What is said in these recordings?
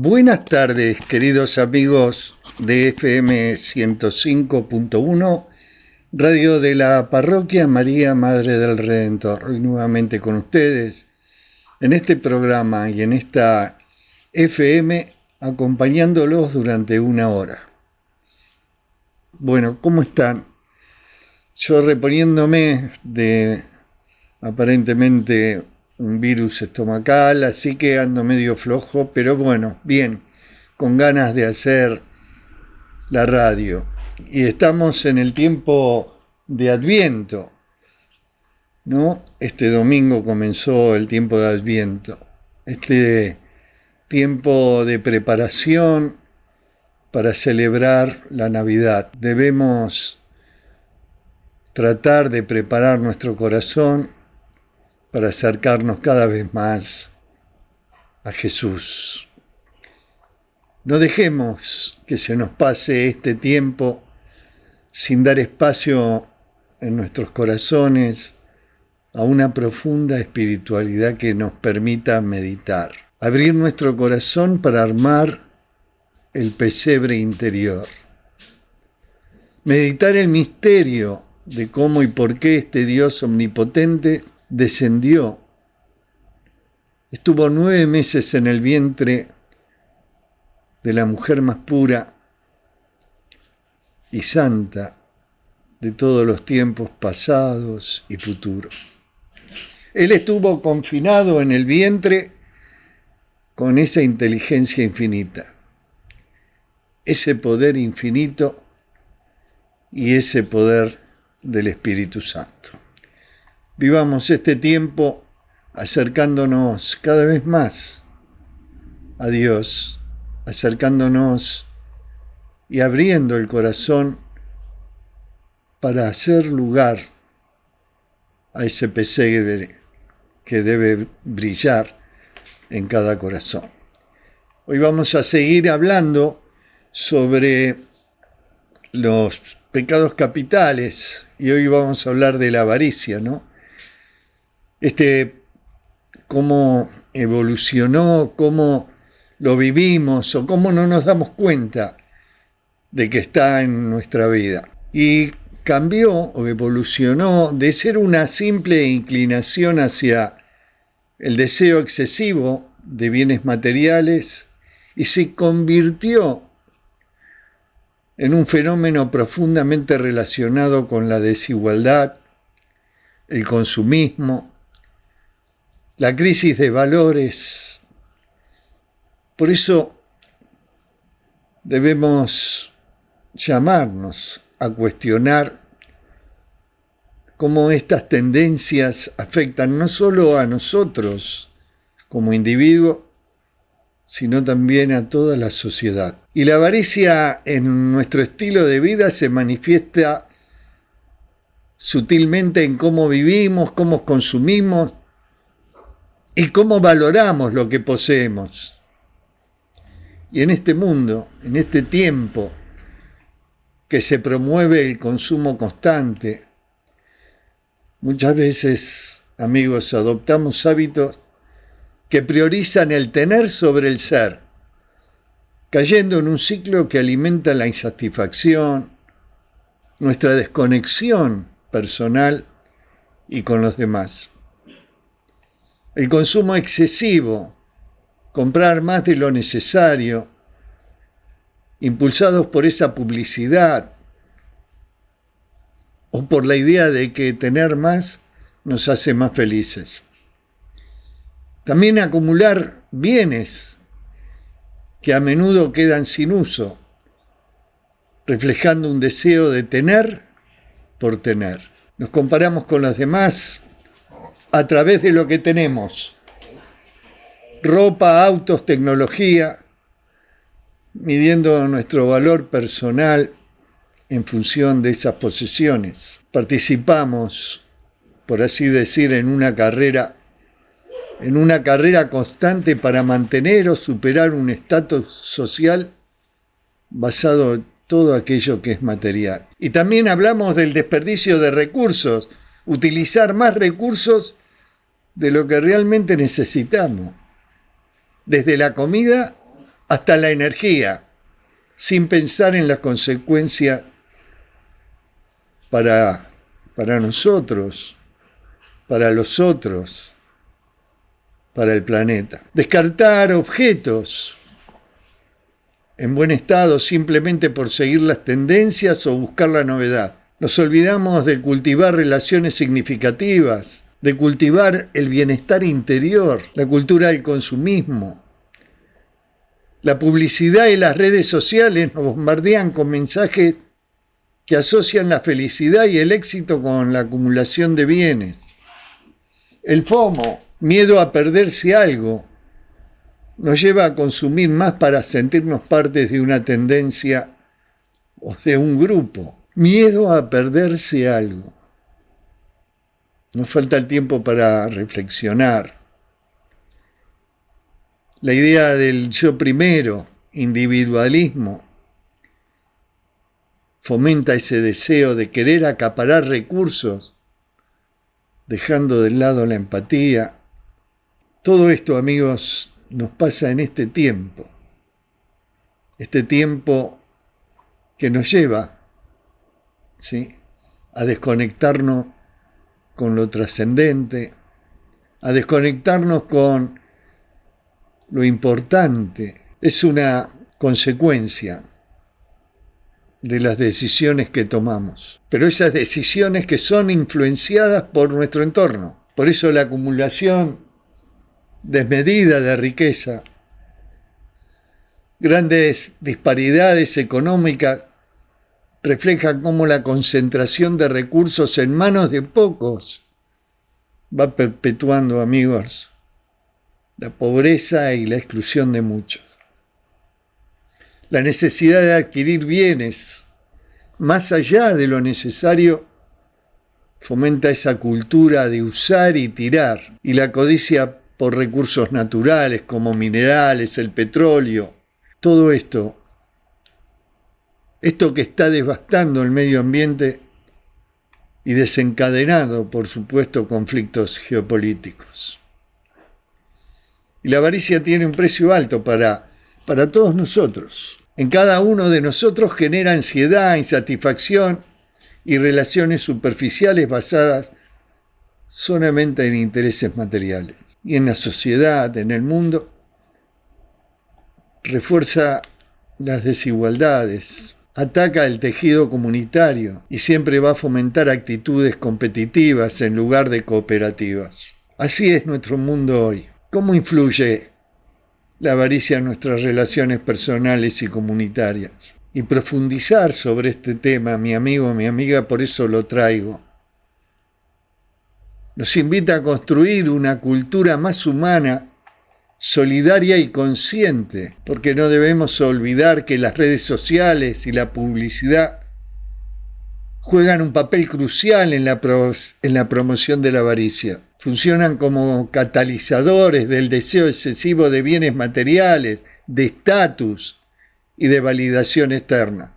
Buenas tardes, queridos amigos de FM 105.1, Radio de la Parroquia María Madre del Redentor. Hoy nuevamente con ustedes en este programa y en esta FM, acompañándolos durante una hora. Bueno, ¿cómo están? Yo reponiéndome de aparentemente un virus estomacal, así que ando medio flojo, pero bueno, bien, con ganas de hacer la radio. Y estamos en el tiempo de Adviento, ¿no? Este domingo comenzó el tiempo de Adviento, este tiempo de preparación para celebrar la Navidad. Debemos tratar de preparar nuestro corazón para acercarnos cada vez más a Jesús. No dejemos que se nos pase este tiempo sin dar espacio en nuestros corazones a una profunda espiritualidad que nos permita meditar. Abrir nuestro corazón para armar el pesebre interior. Meditar el misterio de cómo y por qué este Dios omnipotente descendió, estuvo 9 meses en el vientre de la mujer más pura y santa de todos los tiempos pasados y futuros. Él estuvo confinado en el vientre con esa inteligencia infinita, ese poder infinito y ese poder del Espíritu Santo. Vivamos este tiempo acercándonos cada vez más a Dios, acercándonos y abriendo el corazón para hacer lugar a ese pesebre que debe brillar en cada corazón. Hoy vamos a seguir hablando sobre los pecados capitales y hoy vamos a hablar de la avaricia, ¿no? Cómo evolucionó, cómo lo vivimos o cómo no nos damos cuenta de que está en nuestra vida. Y cambió o evolucionó de ser una simple inclinación hacia el deseo excesivo de bienes materiales y se convirtió en un fenómeno profundamente relacionado con la desigualdad, el consumismo, la crisis de valores. Por eso debemos llamarnos a cuestionar cómo estas tendencias afectan no solo a nosotros como individuos, sino también a toda la sociedad. Y la avaricia en nuestro estilo de vida se manifiesta sutilmente en cómo vivimos, cómo consumimos y cómo valoramos lo que poseemos. Y en este mundo, en este tiempo que se promueve el consumo constante, muchas veces, amigos, adoptamos hábitos que priorizan el tener sobre el ser, cayendo en un ciclo que alimenta la insatisfacción, nuestra desconexión personal y con los demás. El consumo excesivo, comprar más de lo necesario, impulsados por esa publicidad o por la idea de que tener más nos hace más felices. También acumular bienes que a menudo quedan sin uso, reflejando un deseo de tener por tener. Nos comparamos con los demás a través de lo que tenemos: ropa, autos, tecnología, midiendo nuestro valor personal en función de esas posesiones. Participamos, por así decir, en una carrera constante para mantener o superar un estatus social basado en todo aquello que es material. Y también hablamos del desperdicio de recursos, utilizar más recursos de lo que realmente necesitamos, desde la comida hasta la energía, sin pensar en las consecuencias para nosotros, para los otros, para el planeta. Descartar objetos en buen estado simplemente por seguir las tendencias o buscar la novedad. Nos olvidamos de cultivar relaciones significativas, de cultivar el bienestar interior, la cultura del consumismo. La publicidad y las redes sociales nos bombardean con mensajes que asocian la felicidad y el éxito con la acumulación de bienes. El FOMO, miedo a perderse algo, nos lleva a consumir más para sentirnos partes de una tendencia o de un grupo. Miedo a perderse algo. Nos falta el tiempo para reflexionar. La idea del yo primero, individualismo, fomenta ese deseo de querer acaparar recursos, dejando de lado la empatía. Todo esto, amigos, nos pasa en este tiempo que nos lleva, ¿sí?, a desconectarnos con lo trascendente, a desconectarnos con lo importante. Es una consecuencia de las decisiones que tomamos, pero esas decisiones que son influenciadas por nuestro entorno. Por eso la acumulación desmedida de riqueza, grandes disparidades económicas reflejan cómo la concentración de recursos en manos de pocos va perpetuando, amigos, la pobreza y la exclusión de muchos. La necesidad de adquirir bienes más allá de lo necesario fomenta esa cultura de usar y tirar, y la codicia por recursos naturales como minerales, el petróleo. Todo esto que está devastando el medio ambiente y desencadenando, por supuesto, conflictos geopolíticos. Y la avaricia tiene un precio alto para todos nosotros. En cada uno de nosotros genera ansiedad, insatisfacción y relaciones superficiales basadas solamente en intereses materiales. Y en la sociedad, en el mundo, refuerza las desigualdades, ataca el tejido comunitario y siempre va a fomentar actitudes competitivas en lugar de cooperativas. Así es nuestro mundo hoy. ¿Cómo influye la avaricia en nuestras relaciones personales y comunitarias? Y profundizar sobre este tema, mi amigo, mi amiga, por eso lo traigo. Nos invita a construir una cultura más humana, solidaria y consciente, porque no debemos olvidar que las redes sociales y la publicidad juegan un papel crucial en la promoción de la avaricia. Funcionan como catalizadores del deseo excesivo de bienes materiales, de estatus y de validación externa.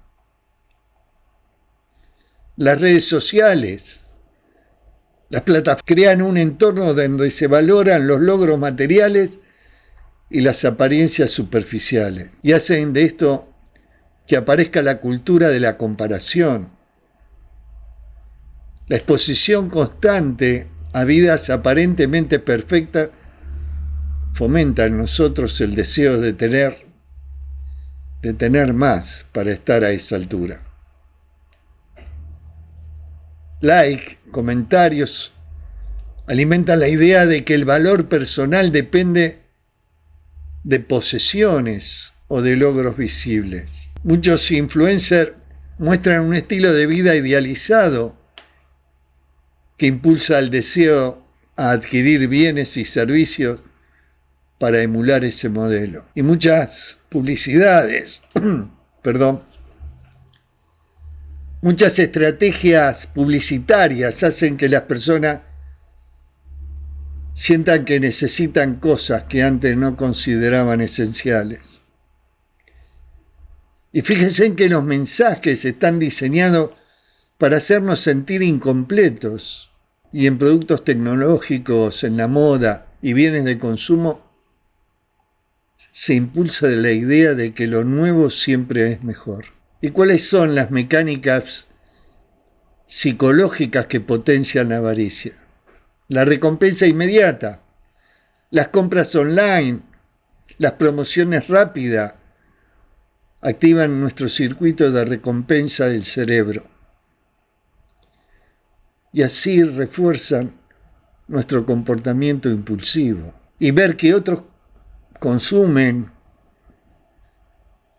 Las redes sociales, las plataformas crean un entorno donde se valoran los logros materiales y las apariencias superficiales, y hacen de esto que aparezca la cultura de la comparación. La exposición constante a vidas aparentemente perfectas fomenta en nosotros el deseo de tener más para estar a esa altura. Like, comentarios, alimentan la idea de que el valor personal depende de posesiones o de logros visibles. Muchos influencers muestran un estilo de vida idealizado que impulsa el deseo a adquirir bienes y servicios para emular ese modelo. Y muchas publicidades, muchas estrategias publicitarias hacen que las personas sientan que necesitan cosas que antes no consideraban esenciales. Y fíjense en que los mensajes están diseñados para hacernos sentir incompletos, y en productos tecnológicos, en la moda y bienes de consumo, se impulsa de la idea de que lo nuevo siempre es mejor. ¿Y cuáles son las mecánicas psicológicas que potencian la avaricia? La recompensa inmediata, las compras online, las promociones rápidas, activan nuestro circuito de recompensa del cerebro y así refuerzan nuestro comportamiento impulsivo. Y ver que otros consumen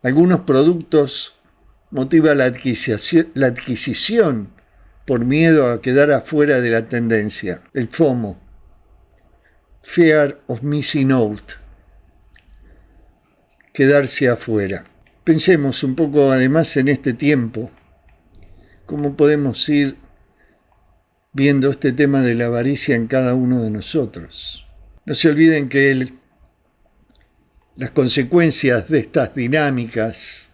algunos productos motiva la adquisición por miedo a quedar afuera de la tendencia, el FOMO, Fear of Missing Out, quedarse afuera. Pensemos un poco además en este tiempo, cómo podemos ir viendo este tema de la avaricia en cada uno de nosotros. No se olviden que las consecuencias de estas dinámicas,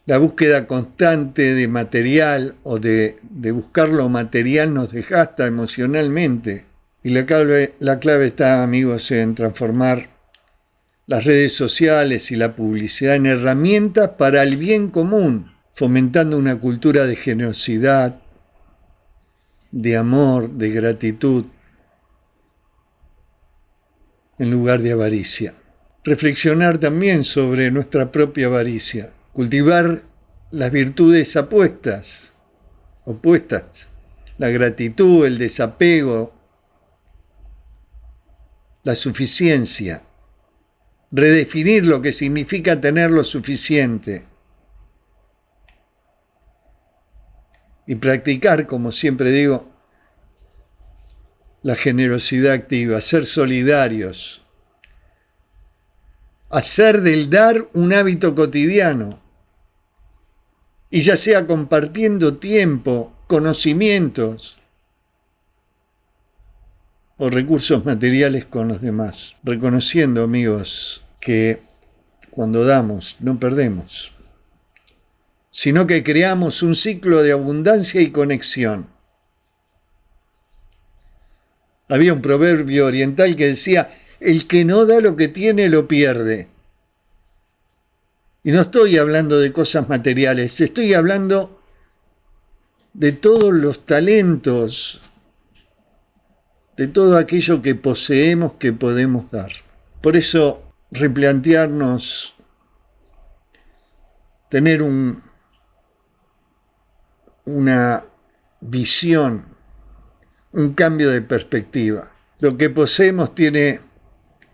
la búsqueda constante de material o de buscar lo material nos desgasta emocionalmente. Y la clave está, amigos, en transformar las redes sociales y la publicidad en herramientas para el bien común, fomentando una cultura de generosidad, de amor, de gratitud, en lugar de avaricia. Reflexionar también sobre nuestra propia avaricia, cultivar las virtudes opuestas, la gratitud, el desapego, la suficiencia, redefinir lo que significa tener lo suficiente y practicar, como siempre digo, la generosidad activa, ser solidarios, hacer del dar un hábito cotidiano, y ya sea compartiendo tiempo, conocimientos o recursos materiales con los demás, reconociendo, amigos, que cuando damos no perdemos, sino que creamos un ciclo de abundancia y conexión. Había un proverbio oriental que decía, el que no da lo que tiene lo pierde. Y no estoy hablando de cosas materiales, estoy hablando de todos los talentos, de todo aquello que poseemos que podemos dar. Por eso, replantearnos, tener una visión, un cambio de perspectiva. Lo que poseemos tiene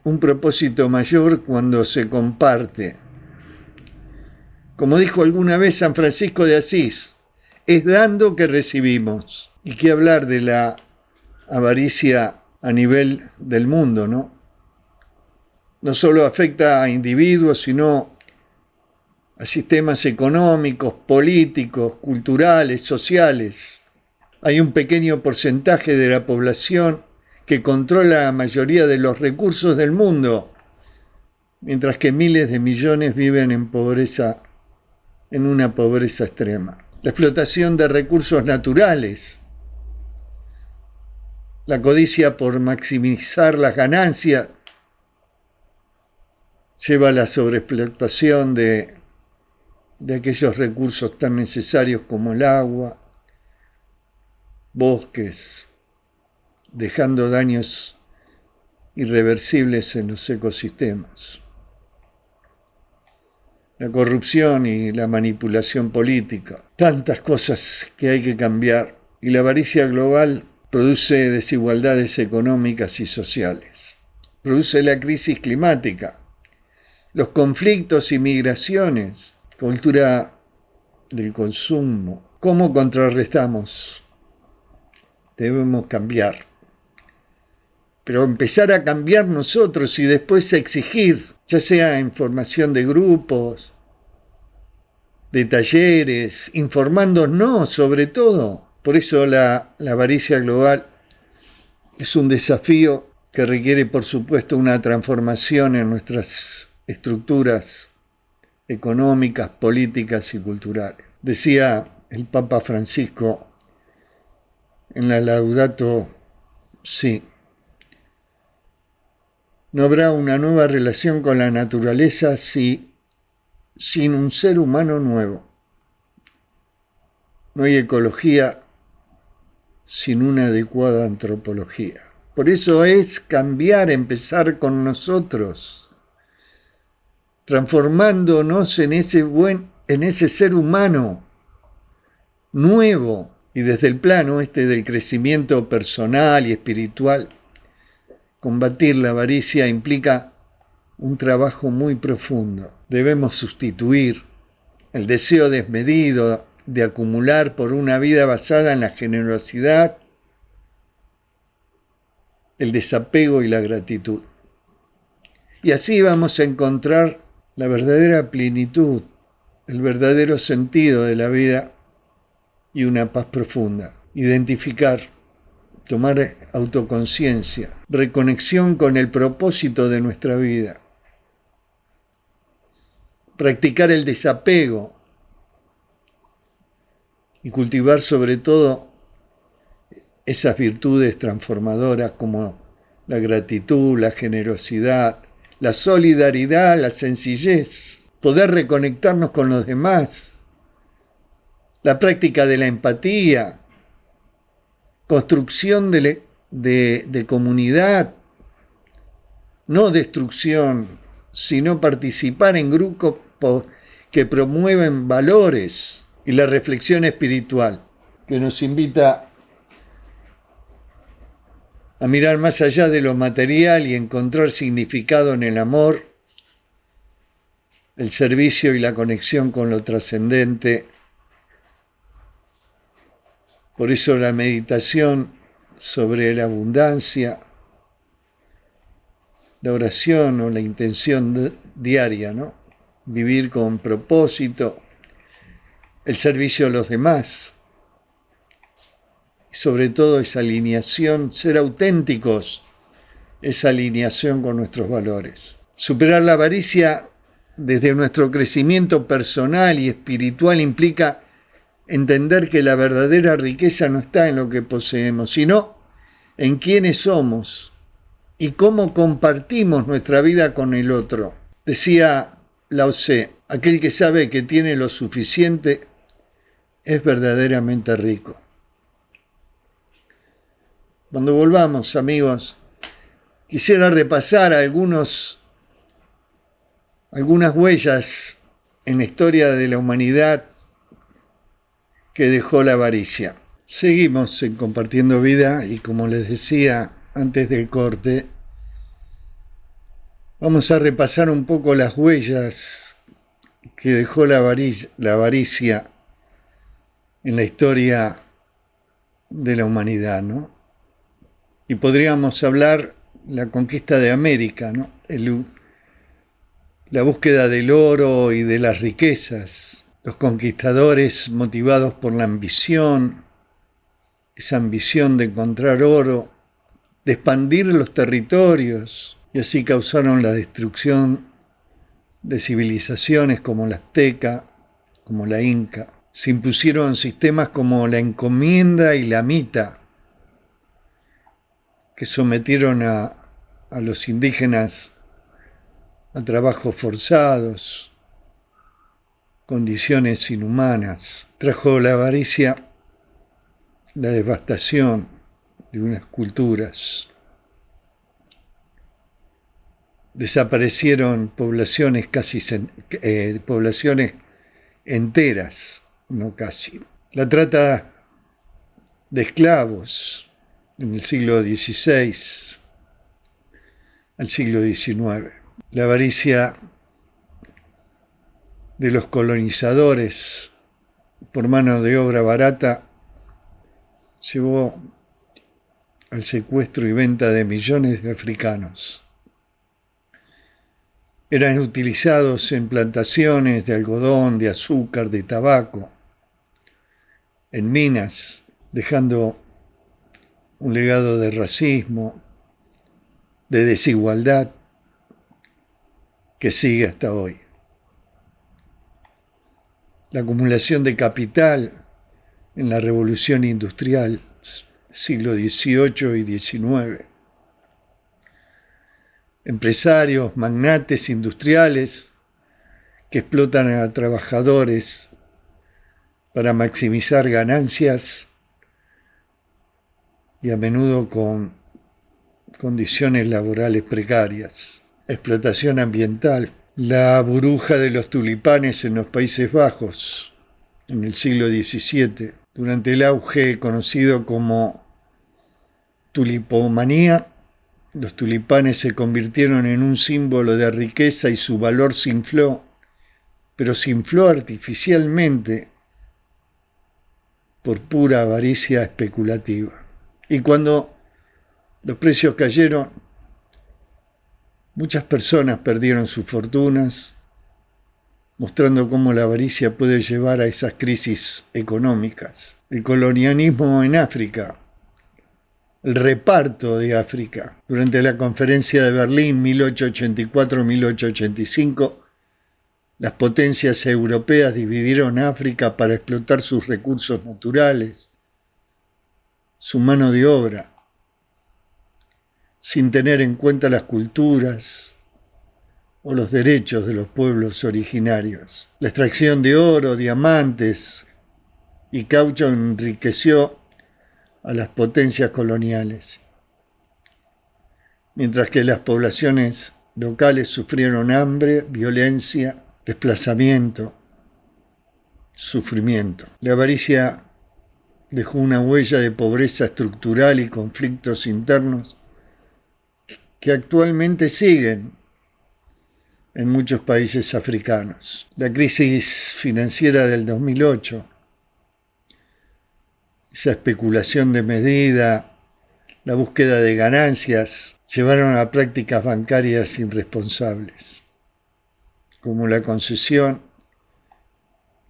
un propósito mayor cuando se comparte. Como dijo alguna vez San Francisco de Asís, es dando que recibimos. Y qué hablar de la avaricia a nivel del mundo, ¿no? No solo afecta a individuos, sino a sistemas económicos, políticos, culturales, sociales. Hay un pequeño porcentaje de la población que controla la mayoría de los recursos del mundo, mientras que miles de millones viven en pobreza, en una pobreza extrema. La explotación de recursos naturales, la codicia por maximizar las ganancias, lleva a la sobreexplotación de aquellos recursos tan necesarios como el agua, bosques, dejando daños irreversibles en los ecosistemas. La corrupción y la manipulación política, tantas cosas que hay que cambiar, y la avaricia global produce desigualdades económicas y sociales, produce la crisis climática, los conflictos y migraciones, cultura del consumo. ¿Cómo contrarrestamos? Debemos cambiar. Pero empezar a cambiar nosotros y después exigir, ya sea en formación de grupos, de talleres, informándonos sobre todo. Por eso la avaricia global es un desafío que requiere, por supuesto, una transformación en nuestras estructuras económicas, políticas y culturales. Decía el Papa Francisco en la Laudato Si, No habrá una nueva relación con la naturaleza sin un ser humano nuevo. No hay ecología sin una adecuada antropología. Por eso es cambiar, empezar con nosotros, transformándonos en ese ser humano nuevo. Y desde el plano del crecimiento personal y espiritual, combatir la avaricia implica un trabajo muy profundo. Debemos sustituir el deseo desmedido de acumular por una vida basada en la generosidad, el desapego y la gratitud. Y así vamos a encontrar la verdadera plenitud, el verdadero sentido de la vida y una paz profunda. Identificar, tomar autoconciencia, reconexión con el propósito de nuestra vida. Practicar el desapego y cultivar sobre todo esas virtudes transformadoras como la gratitud, la generosidad, la solidaridad, la sencillez, poder reconectarnos con los demás, la práctica de la empatía, construcción de comunidad, no destrucción, sino participar en grupos que promueven valores, y la reflexión espiritual, que nos invita a mirar más allá de lo material y encontrar significado en el amor, el servicio y la conexión con lo trascendente. Por eso la meditación sobre la abundancia, la oración o la intención diaria, ¿no? Vivir con propósito, el servicio a los demás, y sobre todo esa alineación, ser auténticos, esa alineación con nuestros valores. Superar la avaricia desde nuestro crecimiento personal y espiritual implica entender que la verdadera riqueza no está en lo que poseemos, sino en quiénes somos y cómo compartimos nuestra vida con el otro. Decía Lao Tse, aquel que sabe que tiene lo suficiente es verdaderamente rico. Cuando volvamos, amigos, quisiera repasar algunas huellas en la historia de la humanidad que dejó la avaricia. Seguimos en Compartiendo Vida y, como les decía antes del corte, vamos a repasar un poco las huellas que dejó la avaricia en la historia de la humanidad, ¿no? Y podríamos hablar la conquista de América, ¿no? La búsqueda del oro y de las riquezas, los conquistadores motivados por la ambición, esa ambición de encontrar oro, de expandir los territorios, y así causaron la destrucción de civilizaciones como la azteca, como la inca. Se impusieron sistemas como la encomienda y la mita, que sometieron a los indígenas a trabajos forzados, condiciones inhumanas. Trajo la avaricia la devastación de unas culturas. Desaparecieron poblaciones poblaciones enteras, no casi. La trata de esclavos en el siglo XVI al siglo XIX. La avaricia de los colonizadores por mano de obra barata llevó al secuestro y venta de millones de africanos. Eran utilizados en plantaciones de algodón, de azúcar, de tabaco, en minas, dejando un legado de racismo, de desigualdad, que sigue hasta hoy. La acumulación de capital en la revolución industrial, siglo XVIII y XIX. empresarios, magnates industriales que explotan a trabajadores para maximizar ganancias y a menudo con condiciones laborales precarias, explotación ambiental, la burbuja de los tulipanes en los Países Bajos en el siglo XVII, durante el auge conocido como tulipomanía. Los tulipanes se convirtieron en un símbolo de riqueza y su valor se infló, pero se infló artificialmente por pura avaricia especulativa. Y cuando los precios cayeron, muchas personas perdieron sus fortunas, mostrando cómo la avaricia puede llevar a esas crisis económicas. El colonialismo en África, el reparto de África. Durante la Conferencia de Berlín 1884-1885, las potencias europeas dividieron África para explotar sus recursos naturales, su mano de obra, sin tener en cuenta las culturas o los derechos de los pueblos originarios. La extracción de oro, diamantes y caucho enriqueció a las potencias coloniales, mientras que las poblaciones locales sufrieron hambre, violencia, desplazamiento, sufrimiento. La avaricia dejó una huella de pobreza estructural y conflictos internos que actualmente siguen en muchos países africanos. La crisis financiera del 2008, esa especulación de medida, la búsqueda de ganancias, llevaron a prácticas bancarias irresponsables, como la concesión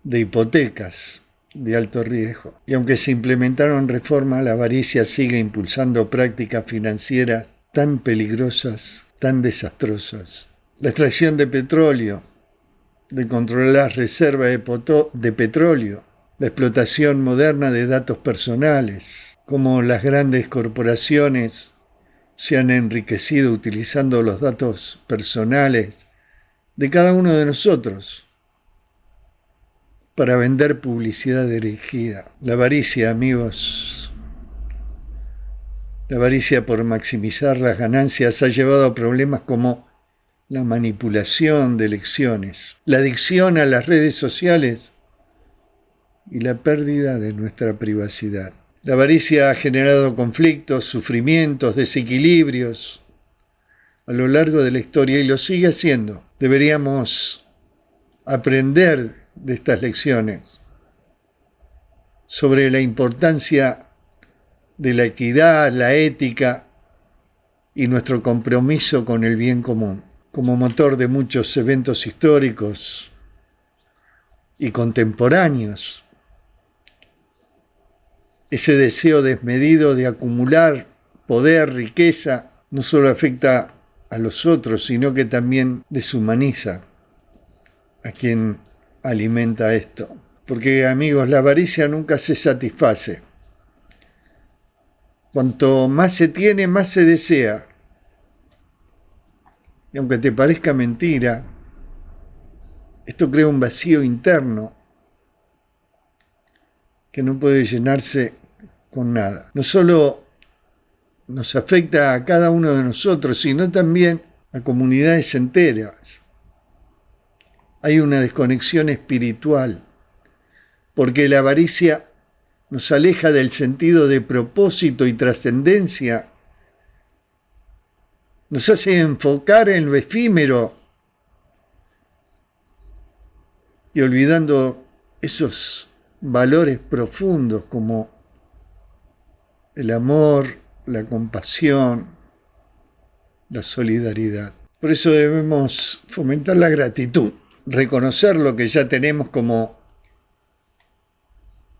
de hipotecas de alto riesgo. Y aunque se implementaron reformas, la avaricia sigue impulsando prácticas financieras tan peligrosas, tan desastrosas. La extracción de petróleo, de controlar las reservas de petróleo, la explotación moderna de datos personales, como las grandes corporaciones se han enriquecido utilizando los datos personales de cada uno de nosotros para vender publicidad dirigida. La avaricia, amigos, la avaricia por maximizar las ganancias ha llevado a problemas como la manipulación de elecciones, la adicción a las redes sociales y la pérdida de nuestra privacidad. La avaricia ha generado conflictos, sufrimientos, desequilibrios a lo largo de la historia y lo sigue haciendo. Deberíamos aprender de estas lecciones sobre la importancia de la equidad, la ética y nuestro compromiso con el bien común. Como motor de muchos eventos históricos y contemporáneos, ese deseo desmedido de acumular poder, riqueza, no solo afecta a los otros, sino que también deshumaniza a quien alimenta esto. Porque, amigos, la avaricia nunca se satisface. Cuanto más se tiene, más se desea. Y aunque te parezca mentira, esto crea un vacío interno que no puede llenarse con nada. No solo nos afecta a cada uno de nosotros, sino también a comunidades enteras. Hay una desconexión espiritual, porque la avaricia nos aleja del sentido de propósito y trascendencia. Nos hace enfocar en lo efímero y olvidando esos valores profundos como el amor, la compasión, la solidaridad. Por eso debemos fomentar la gratitud, reconocer lo que ya tenemos como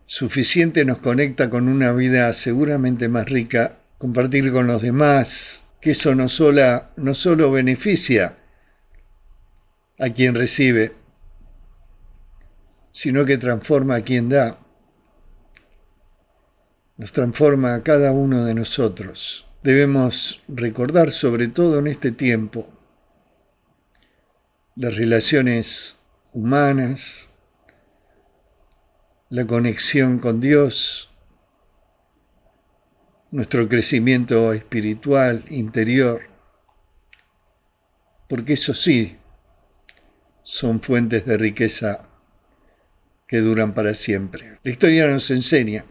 suficiente nos conecta con una vida seguramente más rica, compartir con los demás, que eso no solo beneficia a quien recibe, sino que transforma a quien da, nos transforma a cada uno de nosotros. Debemos recordar, sobre todo en este tiempo, las relaciones humanas, la conexión con Dios, nuestro crecimiento espiritual, interior, porque eso sí son fuentes de riqueza que duran para siempre. La historia nos enseña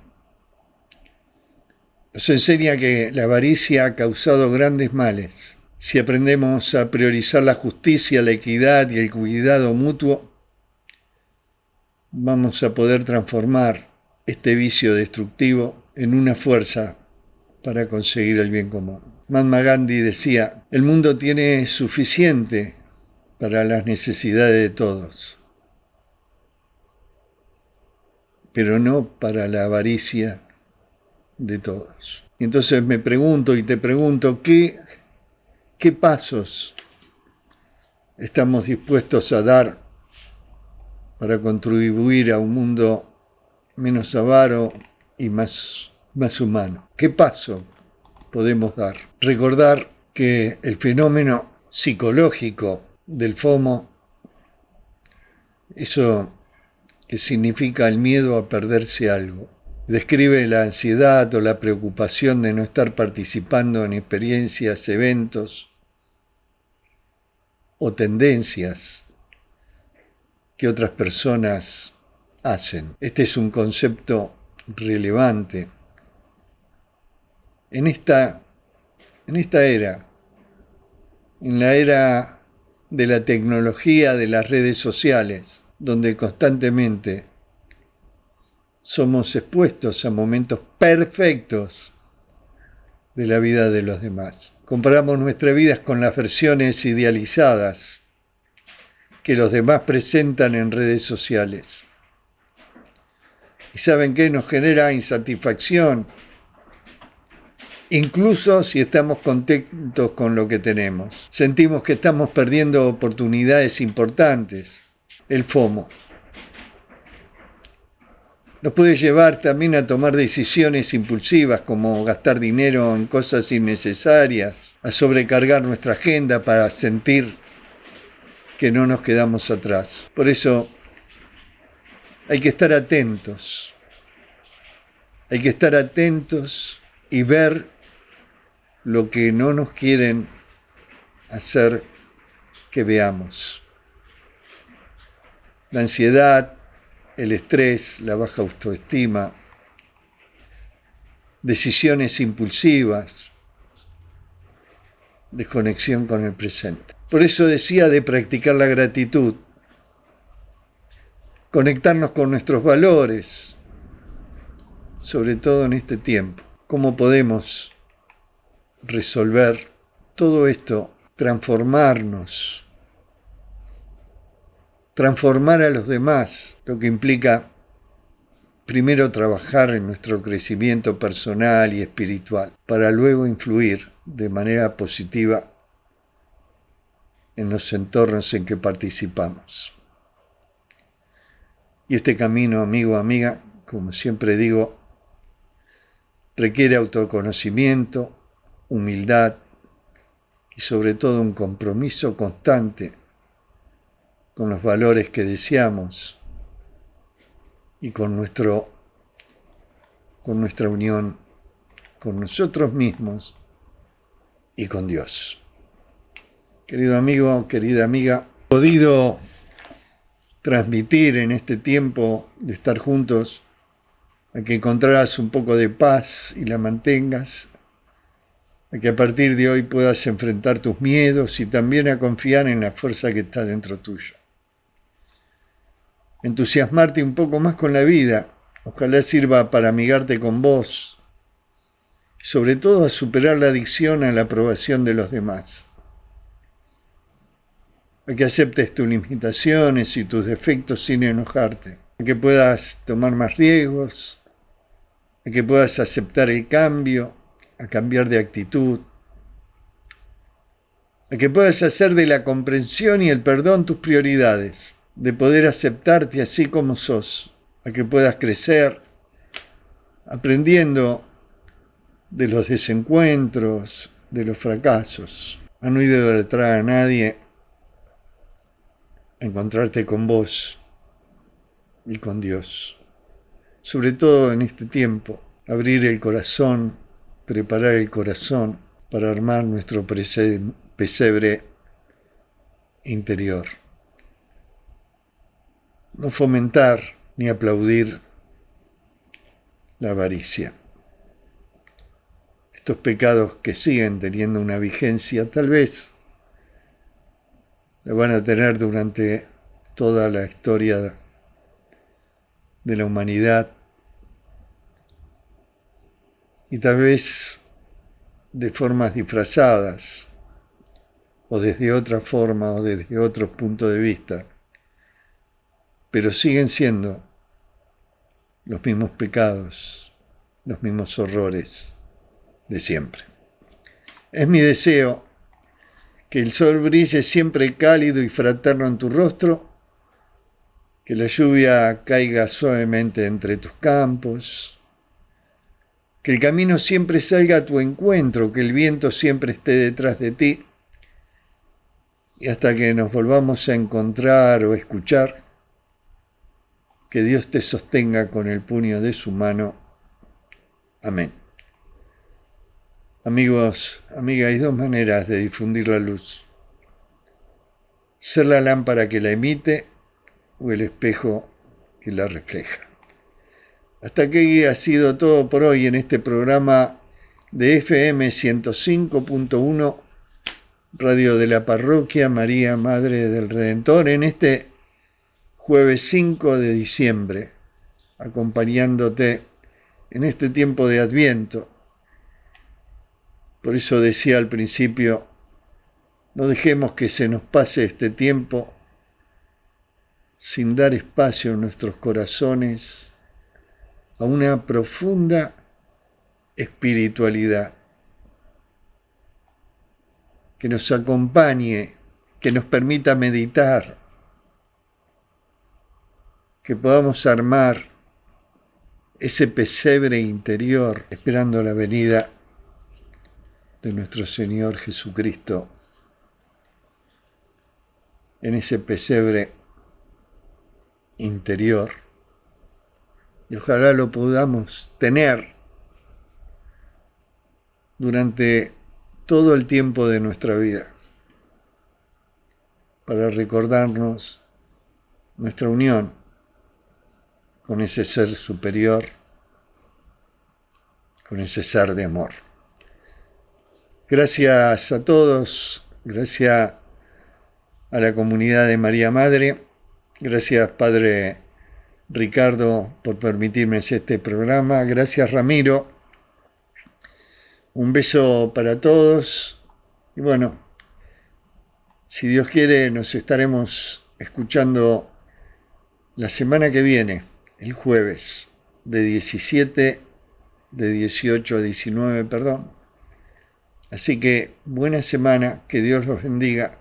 que la avaricia ha causado grandes males. Si aprendemos a priorizar la justicia, la equidad y el cuidado mutuo, vamos a poder transformar este vicio destructivo en una fuerza para conseguir el bien común. Mahatma Gandhi decía, el mundo tiene suficiente para las necesidades de todos, pero no para la avaricia de todos. Y entonces me pregunto y te pregunto, ¿qué pasos estamos dispuestos a dar para contribuir a un mundo menos avaro y más humano? ¿Qué paso podemos dar? Recordar que el fenómeno psicológico del FOMO, eso que significa el miedo a perderse algo, describe la ansiedad o la preocupación de no estar participando en experiencias, eventos o tendencias que otras personas hacen. Este es un concepto relevante en esta era, en la era de la tecnología, de las redes sociales, donde constantemente somos expuestos a momentos perfectos de la vida de los demás. Comparamos nuestras vidas con las versiones idealizadas que los demás presentan en redes sociales. ¿Y saben qué? Nos genera insatisfacción, incluso si estamos contentos con lo que tenemos. Sentimos que estamos perdiendo oportunidades importantes. El FOMO nos puede llevar también a tomar decisiones impulsivas, como gastar dinero en cosas innecesarias, a sobrecargar nuestra agenda para sentir que no nos quedamos atrás. Por eso hay que estar atentos. Hay que estar atentos y ver lo que no nos quieren hacer que veamos. La ansiedad, el estrés, la baja autoestima, decisiones impulsivas, desconexión con el presente. Por eso decía de practicar la gratitud, conectarnos con nuestros valores, sobre todo en este tiempo. ¿Cómo podemos resolver todo esto? Transformarnos, transformar a los demás, lo que implica primero trabajar en nuestro crecimiento personal y espiritual, para luego influir de manera positiva en los entornos en que participamos. Y este camino, amigo, amiga, como siempre digo, requiere autoconocimiento, humildad y sobre todo un compromiso constante con los valores que deseamos y con nuestra unión con nosotros mismos y con Dios. Querido amigo, querida amiga, he podido transmitir en este tiempo de estar juntos a que encontraras un poco de paz y la mantengas, a que a partir de hoy puedas enfrentar tus miedos y también a confiar en la fuerza que está dentro tuyo. Entusiasmarte un poco más con la vida, ojalá sirva para amigarte con vos, y sobre todo a superar la adicción a la aprobación de los demás. A que aceptes tus limitaciones y tus defectos sin enojarte, a que puedas tomar más riesgos, a que puedas aceptar el cambio, a cambiar de actitud, a que puedas hacer de la comprensión y el perdón tus prioridades, de poder aceptarte así como sos, a que puedas crecer, aprendiendo de los desencuentros, de los fracasos, a no idolatrar a nadie, a encontrarte con vos y con Dios. Sobre todo en este tiempo, abrir el corazón, preparar el corazón para armar nuestro pesebre interior. No fomentar ni aplaudir la avaricia. Estos pecados que siguen teniendo una vigencia, tal vez la van a tener durante toda la historia de la humanidad, y tal vez de formas disfrazadas, o desde otra forma, o desde otros puntos de vista, pero siguen siendo los mismos pecados, los mismos horrores de siempre. Es mi deseo que el sol brille siempre cálido y fraterno en tu rostro, que la lluvia caiga suavemente entre tus campos, que el camino siempre salga a tu encuentro, que el viento siempre esté detrás de ti, y hasta que nos volvamos a encontrar o escuchar, que Dios te sostenga con el puño de su mano. Amén. Amigos, amigas, hay dos maneras de difundir la luz: ser la lámpara que la emite o el espejo que la refleja. Hasta aquí ha sido todo por hoy en este programa de FM 105.1, Radio de la Parroquia María Madre del Redentor, en este jueves 5 de diciembre, acompañándote en este tiempo de Adviento. Por eso decía al principio, no dejemos que se nos pase este tiempo sin dar espacio en nuestros corazones a una profunda espiritualidad que nos acompañe, que nos permita meditar, que podamos armar ese pesebre interior esperando la venida de nuestro Señor Jesucristo. En ese pesebre interior, y ojalá lo podamos tener durante todo el tiempo de nuestra vida, para recordarnos nuestra unión con ese ser superior, con ese ser de amor. Gracias a todos, gracias a la comunidad de María Madre, gracias Padre Ricardo por permitirme hacer este programa, gracias Ramiro, un beso para todos, y bueno, si Dios quiere nos estaremos escuchando la semana que viene, el jueves, de 18 a 19, Así que buena semana, que Dios los bendiga.